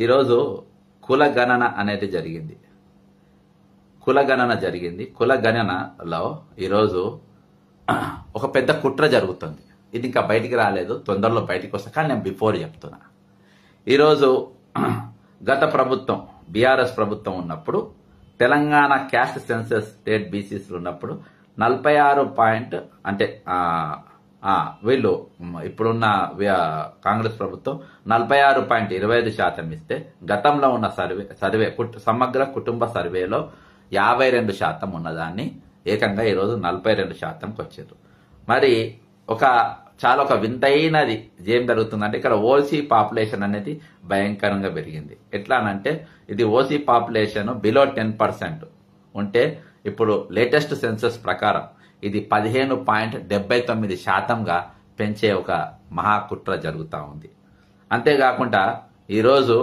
ఈరోజు కులగణన అనేది జరిగింది. కులగణనలో ఈరోజు ఒక పెద్ద కుట్ర జరుగుతుంది. ఇది ఇంకా బయటికి రాలేదు, తొందరలో బయటికి వస్తా, కానీ నేను బిఫోర్ చెప్తున్నా. ఈరోజు గత ప్రభుత్వం బీఆర్ఎస్ ప్రభుత్వం ఉన్నప్పుడు తెలంగాణ క్యాస్ట్ సెన్సస్ స్టేట్ బీసీసీలు ఉన్నప్పుడు 46 అంటే వీళ్ళు ఇప్పుడున్న కాంగ్రెస్ ప్రభుత్వం 46.25% ఇస్తే గతంలో ఉన్న సర్వే సమగ్ర కుటుంబ సర్వేలో 52% ఉన్నదాన్ని ఏకంగా ఈరోజు 42%కి వచ్చారు. మరి చాలా ఒక వింతైనది ఏం జరుగుతుందంటే ఇక్కడ ఓసీ పాపులేషన్ అనేది భయంకరంగా పెరిగింది. ఎట్లా అనంటే ఇది ఓసీ పాపులేషన్ బిలో 10% ఉంటే ఇప్పుడు లేటెస్ట్ సెన్సస్ ప్రకారం ఇది 15.79%గా పెంచే ఒక మహాకుట్ర జరుగుతూ ఉంది. అంతేకాకుండా ఈరోజు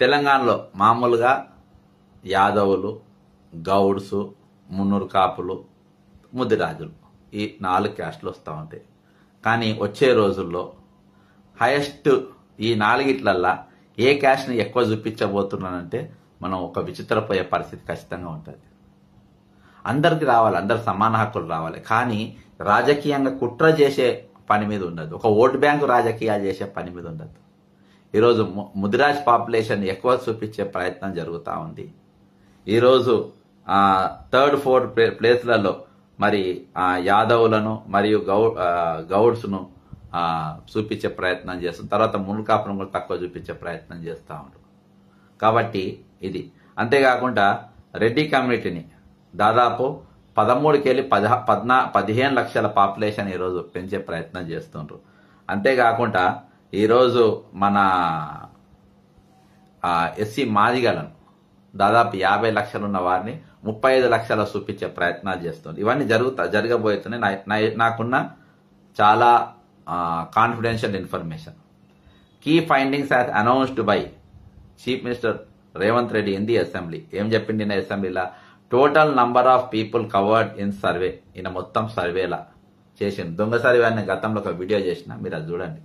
తెలంగాణలో మామూలుగా యాదవులు, గౌడ్స్, మున్నూరు కాపులు, ముదిరాజులు ఈ 4 క్యాస్టులు వస్తూ ఉంటాయి. కానీ వచ్చే రోజుల్లో హైయెస్ట్ ఈ 4 ఏ క్యాస్ట్ని ఎక్కువ చూపించబోతున్నానంటే మనం ఒక విచిత్రపోయే పరిస్థితి ఖచ్చితంగా ఉంటుంది. అందరికి రావాలి, అందరు సమాన హక్కులు రావాలి, కానీ రాజకీయంగా కుట్ర చేసే పని మీద ఉండదు, ఒక ఓటు బ్యాంకు రాజకీయాలు చేసే పని మీద ఉండదు. ఈరోజు ముదిరాజ్ పాపులేషన్ ఎక్కువ చూపించే ప్రయత్నం జరుగుతూ ఉంది. ఈరోజు 3rd, 4th ప్లేస్లలో మరి యాదవులను మరియు గౌడ్స్ను చూపించే ప్రయత్నం చేస్తారు. తర్వాత మునుకాపులను కూడా తక్కువ చూపించే ప్రయత్నం చేస్తూ ఉంటారు. కాబట్టి ఇది అంతేకాకుండా రెడ్డి కమ్యూనిటీని దాదాపు 13 15 లక్షల పాపులేషన్ ఈరోజు పెంచే ప్రయత్నం చేస్తుండ్రు. అంతేకాకుండా ఈరోజు మన ఎస్సీ మాదిగలను దాదాపు 50 లక్షలు ఉన్న వారిని 35 లక్షల చూపించే ప్రయత్నాలు చేస్తుంది. ఇవన్నీ జరగబోతున్నాయి. నాకున్న చాలా confidential information. Key findings as announced by chief minister Revanth Reddy in the assembly. ఏం చెప్పింది నా అసెంబ్లీలో? Total number of people covered in survey. ఈయన మొత్తం సర్వేలా చేసింది. దొంగ సర్వే అని గతంలో ఒక వీడియో చేసిన, మీరు అది చూడండి.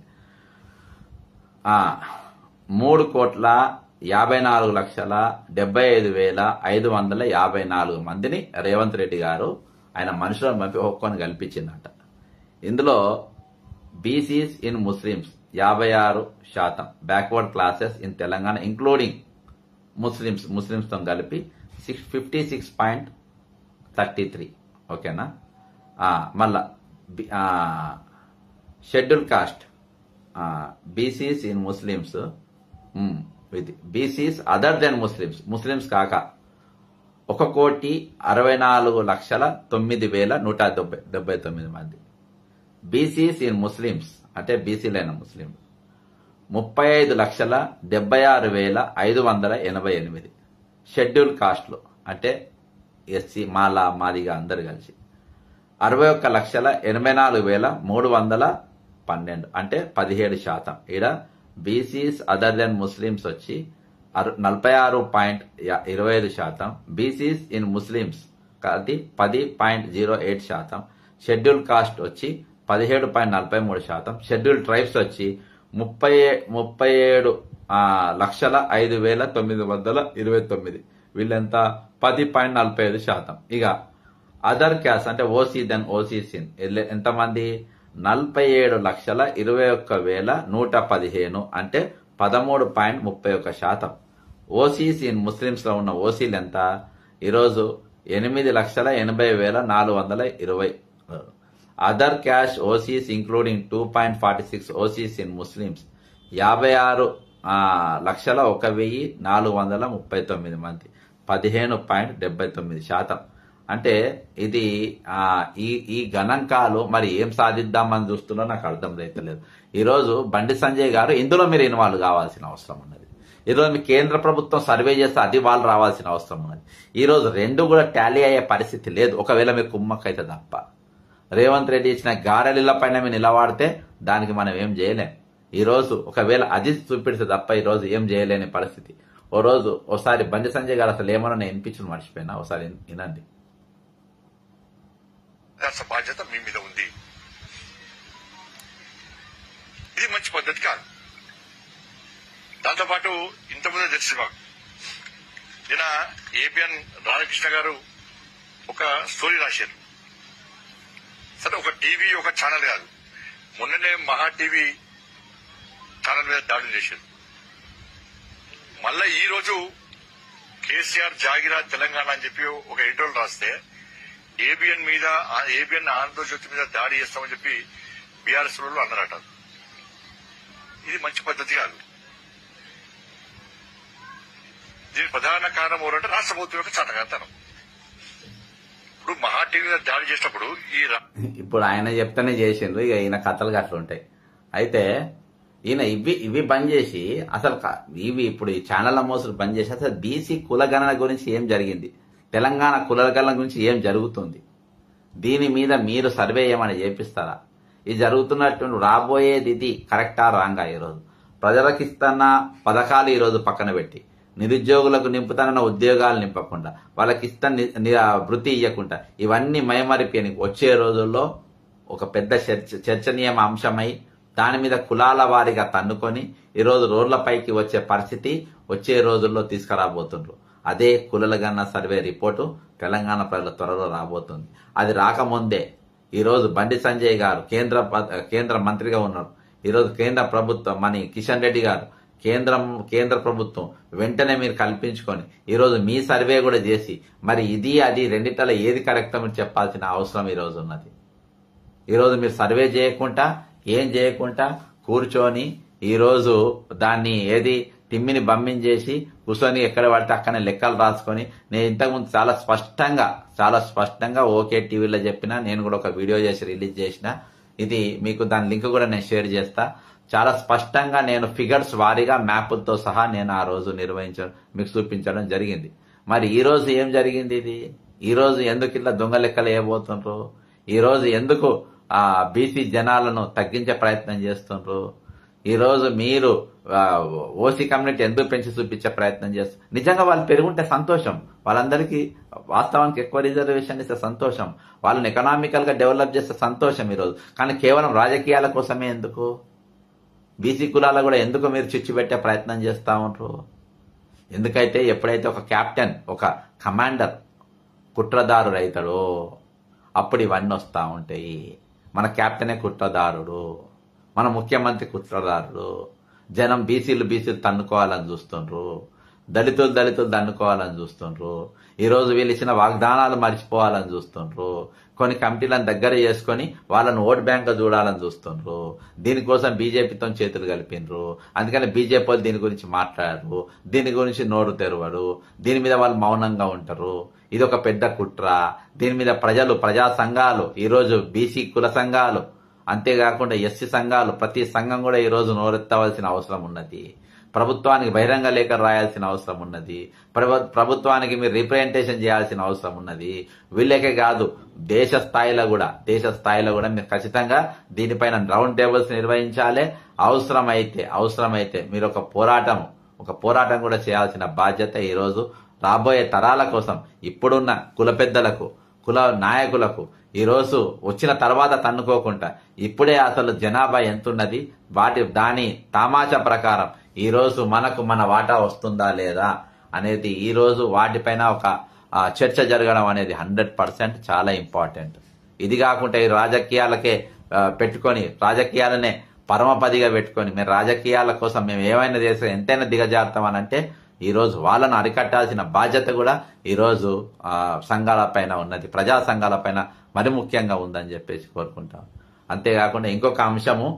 3,54,75,554 మందిని రేవంత్ రెడ్డి గారు ఆయన మనుషులను పంపి ఒక్కొని కల్పించిందట. ఇందులో BCs in Muslims 56%, backward classes in Telangana including ముస్లిమ్స్తో కలిపి 56.33. ఓకేనా? మళ్ళా schedule caste BCs in Muslims BCs other than Muslims కాక 1,64,09,179 మంది. బీసీస్ ఇన్ ముస్లిమ్స్ అంటే బీసీలైన ముస్లిం 35,76,588. షెడ్యూల్ కాస్ట్లు అంటే ఎస్సీ, మాలా, మాదిగా అందరు కలిసి 61,84,312 అంటే 17%. ఈడ బీసీస్ అదర్ దెన్ ముస్లిమ్స్ వచ్చి 46.25%, బీసీస్ ఇన్ ముస్లిమ్స్ అది 10.08%, షెడ్యూల్ కాస్ట్ వచ్చి 17.43%, షెడ్యూల్ ట్రైబ్స్ వచ్చి 37,05,929. వీళ్ళంతా 10.45%. ఇక అదర్ క్యాస్ట్ అంటే ఓసీ దెన్ ఓసీసీ ఎంతమంది? 47,21,115 అంటే 13.31%. ఓసీసీ ఇన్ ముస్లిమ్స్ లో ఉన్న ఓసీలు ఎంత? ఈరోజు 8,80,420. Other cash OCs including 2.46 OCs in Muslims 56,01,439 మంది, 15.79%. అంటే ఇది ఈ గణాంకాలు మరి ఏం సాధిద్దామని చూస్తున్నా నాకు అర్థం అవుతలేదు. ఈరోజు బండి సంజయ్ గారు ఇందులో మీరు ఇన్వాల్వ్ కావాల్సిన అవసరం ఉన్నది. ఈరోజు మీ కేంద్ర ప్రభుత్వం సర్వే చేస్తే అది వాళ్ళు రావాల్సిన అవసరం ఉన్నది. ఈరోజు రెండు కూడా టాలీ అయ్యే పరిస్థితి లేదు, ఒకవేళ మీరు కుమ్మక్కైతే తప్ప. రేవంత్ రెడ్డి ఇచ్చిన గారెలిళ్ల పైన మీరు నిలబడితే దానికి మనం ఏం చేయలేం. ఈరోజు ఒకవేళ అది చూపిస్తే తప్ప ఈరోజు ఏం చేయలేని పరిస్థితి. ఓసారి బండి సంజయ్ గారు అసలు ఏమన్నా నేను వినిపించుని మర్చిపోయినా, ఒకసారి వినండి. బాధ్యత మీ మీద ఉంది. ఇది మంచి పద్ధతి కాదు. దాంతోపాటు ఇంతకుముందే తెలిసి మాకు ఈయన ఏబిఎన్ రాధాకృష్ణ గారు ఒక స్టోరీ రాశారు. సరే, ఒక టీవీ ఒక ఛానల్ కాదు, మొన్ననే మహా టీవీ ఛానల్ మీద దాడులు చేశారు. మళ్ళా ఈ రోజు కేసీఆర్ జాగిరా తెలంగాణ అని చెప్పి ఒక ఎడిటోరియల్ రాస్తే ఏబిఎన్ మీద ఏబిఎన్ ఆంధ్రజ్యోతి మీద దాడి చేస్తామని చెప్పి బీఆర్ఎస్ వాళ్ళు అన్నారట. ఇది మంచి పద్ధతి కాదు. దీని ప్రధాన కారణం ఎవరంటే రాష్ట్ర ప్రభుత్వం యొక్క చాటగాంతనం. ఇప్పుడు మహా టీవీ మీద దాడి చేసినప్పుడు ఇప్పుడు ఆయన చెప్తేనే చేసిండ్రు, ఇక ఈయన కథలు అట్లా ఉంటాయి. అయితే ఈయన ఇవి బంద్ చేసి అసలు ఇవి ఇప్పుడు ఈ ఛానళ్ల మోసులు బంద్ చేసి అసలు బీసీ కులగణన గురించి ఏం జరిగింది, తెలంగాణ కులగణన గురించి ఏం జరుగుతుంది, దీని మీద మీరు సర్వే ఏమైనా చేపిస్తారా? ఇది జరుగుతున్నట్టు రాబోయేది ఇది కరెక్టా రాంగా? ఈరోజు ప్రజలకు ఇస్తున్న పథకాలు ఈరోజు పక్కన పెట్టి నిరుద్యోగులకు నింపుతానన్న ఉద్యోగాలు నింపకుండా వాళ్ళకి ఇస్తున్న వృత్తి ఇవ్వకుండా ఇవన్నీ మైమరిపోయి వచ్చే రోజుల్లో ఒక పెద్ద చర్చనీయ అంశమై దాని మీద కులాల వారీగా తన్నుకొని ఈరోజు రోడ్లపైకి వచ్చే పరిస్థితి వచ్చే రోజుల్లో తీసుకురాబోతుండ్రు. అదే కులగణన సర్వే రిపోర్టు తెలంగాణ ప్రజల త్వరలో రాబోతుంది. అది రాకముందే ఈరోజు బండి సంజయ్ గారు కేంద్ర మంత్రిగా ఉన్నారు. ఈరోజు కేంద్ర ప్రభుత్వం కిషన్ రెడ్డి గారు కేంద్ర ప్రభుత్వం వెంటనే మీరు కల్పించుకొని ఈరోజు మీ సర్వే కూడా చేసి మరి ఇది అది రెండిట్లలో ఏది కరెక్ట్ అని చెప్పాల్సిన అవసరం ఈరోజు ఉన్నది. ఈరోజు మీరు సర్వే చేయకుండా ఏం చేయకుండా కూర్చొని ఈరోజు దాన్ని ఏది టిమ్మిని బమ్మించేసి కూర్చొని ఎక్కడ పడితే అక్కడనే లెక్కలు రాసుకొని నేను ఇంతకుముందు చాలా స్పష్టంగా ఓకే టీవీలో చెప్పిన, నేను కూడా ఒక వీడియో చేసి రిలీజ్ చేసిన, ఇది మీకు దాని లింక్ కూడా నేను షేర్ చేస్తా. చాలా స్పష్టంగా నేను ఫిగర్స్ వారీగా మ్యాపులతో సహా నేను ఆ రోజు మీకు చూపించడం జరిగింది. మరి ఈ రోజు ఏం జరిగింది? ఇది ఈ రోజు ఎందుకు ఇట్లా దొంగ లెక్కలు వేయబోతుండ్రు? ఈ రోజు ఎందుకు బీసీ జనాలను తగ్గించే ప్రయత్నం చేస్తుండ్రు? ఈ రోజు మీరు ఓసీ కమ్యూనిటీ ఎందుకు పెంచి చూపించే ప్రయత్నం చేస్తారు? నిజంగా వాళ్ళు పెరుగుంటే సంతోషం, వాళ్ళందరికీ వాస్తవానికి ఎక్కువ రిజర్వేషన్ ఇస్తే సంతోషం, వాళ్ళని ఎకనామికల్ గా డెవలప్ చేస్తే సంతోషం ఈరోజు. కానీ కేవలం రాజకీయాల కోసమే ఎందుకు? బీసీ కులాల కూడా ఎందుకు మీరు చిచ్చు పెట్టే ప్రయత్నం చేస్తా ఉంటారు? ఎందుకైతే ఎప్పుడైతే ఒక కెప్టెన్ ఒక కమాండర్ కుట్రదారుడు అవుతాడో అప్పుడు ఇవన్నీ వస్తూ ఉంటాయి. మన కెప్టెనే కుట్రదారుడు, మన ముఖ్యమంత్రి కుట్రదారుడు, జనం బీసీలు తన్నుకోవాలని చూస్తుండ్రు, దళితులు తన్నుకోవాలని చూస్తుండ్రు. ఈరోజు వీళ్ళు ఇచ్చిన వాగ్దానాలు మర్చిపోవాలని చూస్తుండ్రు. కొన్ని కమిటీలను దగ్గర చేసుకుని వాళ్ళను ఓట్ బ్యాంక్ చూడాలని చూస్తుండ్రు. దీనికోసం బీజేపీతో చేతులు కలిపినరు. అందుకని బీజేపీ వాళ్ళు దీని గురించి మాట్లాడరు, దీని గురించి నోరు తెరవడు, దీని మీద వాళ్ళు మౌనంగా ఉంటారు. ఇది ఒక పెద్ద కుట్ర. దీని మీద ప్రజా సంఘాలు, ఈరోజు బీసీ కుల సంఘాలు, అంతేకాకుండా ఎస్సీ సంఘాలు, ప్రతి సంఘం కూడా ఈరోజు నోరెత్తవలసిన అవసరం ఉన్నది. ప్రభుత్వానికి బహిరంగ లేఖ రాయాల్సిన అవసరం ఉన్నది. ప్రభుత్వానికి మీరు రిప్రజెంటేషన్ చేయాల్సిన అవసరం ఉన్నది. వీళ్ళకే కాదు, దేశ స్థాయిలో కూడా మీరు ఖచ్చితంగా దీనిపైన రౌండ్ టేబుల్స్ నిర్వహించాలి. అవసరమైతే మీరు ఒక పోరాటం కూడా చేయాల్సిన బాధ్యత ఈరోజు రాబోయే తరాల కోసం, ఇప్పుడున్న కుల పెద్దలకు, కుల నాయకులకు ఈరోజు వచ్చిన తర్వాత తన్నుకోకుండా ఇప్పుడే అసలు జనాభా ఎంతున్నది, దాని తామాషా ప్రకారం ఈరోజు మన వాటా వస్తుందా లేదా అనేది ఈరోజు వాటిపైన ఒక చర్చ జరగడం అనేది 100% చాలా ఇంపార్టెంట్. ఇది కాకుండా ఈ రాజకీయాలకే పెట్టుకొని, రాజకీయాలనే పరమపదిగా పెట్టుకొని మేము రాజకీయాల కోసం మేము ఏమైనా చేస్తే ఎంతైనా దిగజారుతామనంటే ఈరోజు వాళ్ళను అరికట్టాల్సిన బాధ్యత కూడా ఈరోజు సంఘాలపైన ఉన్నది, ప్రజా సంఘాలపైన మరి ముఖ్యంగా ఉందని చెప్పేసి కోరుకుంటాం. అంతేకాకుండా ఇంకొక అంశము,